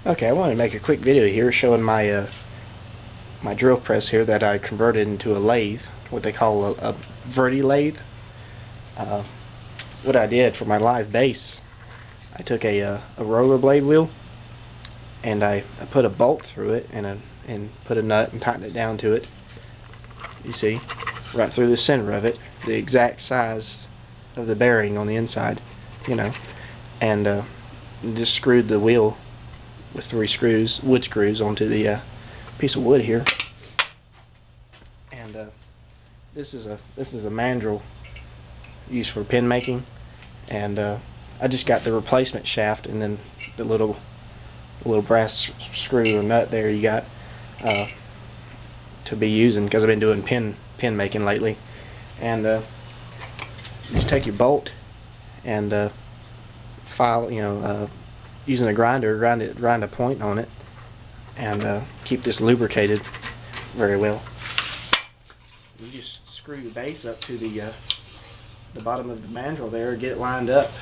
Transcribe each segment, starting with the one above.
Okay, I wanted to make a quick video here showing my my drill press here that I converted into a lathe, what they call a Vertilathe. Uh, what I did for my live base, I took a rollerblade wheel and I put a bolt through it and put a nut and tightened it down to it. You see, right through the center of it, the exact size of the bearing on the inside, you know, and just screwed the wheel with 3 screws, wood screws, onto the piece of wood here. And this is a mandrel used for pin making, and I just got the replacement shaft and then the little brass screw or nut there you got to be using, because I've been doing pin making lately. And just take your bolt and file, using a grinder, grind a point on it, and keep this lubricated very well. You just screw your base up to the bottom of the mandrel there, get it lined up.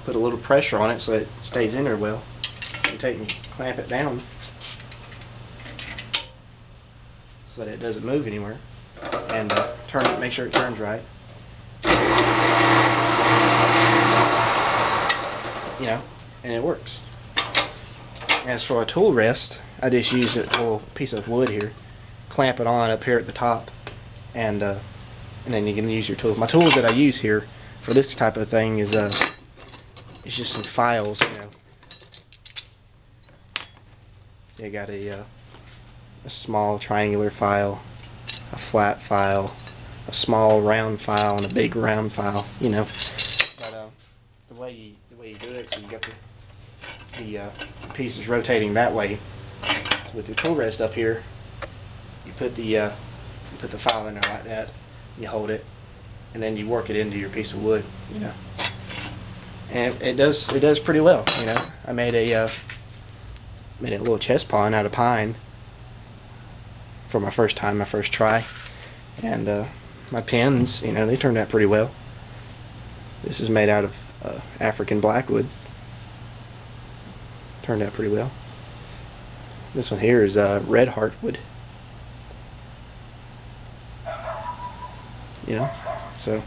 Put a little pressure on it so it stays in there well. And take and clamp it down so that it doesn't move anywhere. And turn it, make sure it turns right. And it works. As for a tool rest, I just use a little piece of wood here, clamp it on up here at the top, and then you can use your tools. My tools that I use here for this type of thing is it's just some files, You got a small triangular file, a flat file, a small round file, and a big round file, But the way you do it, so you got the pieces rotating that way. So with your tool rest up here, you put the file in there like that. You hold it, and then you work it into your piece of wood, And it does pretty well, I made a little chest pawn out of pine for my first try, and my pins, they turned out pretty well. This is made out of African blackwood. Turned out pretty well. This one here is red heartwood. So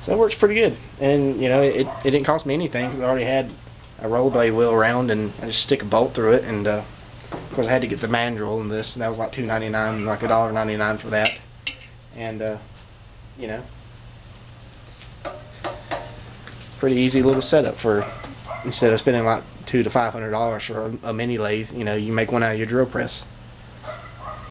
that works pretty good. And it didn't cost me anything, because I already had a rollerblade wheel around, and I just stick a bolt through it, and of course I had to get the mandrel and this, and that was like $2.99, like $1.99 for that. And pretty easy little setup for, instead of spending like $200 to $500 for a mini lathe, you make one out of your drill press.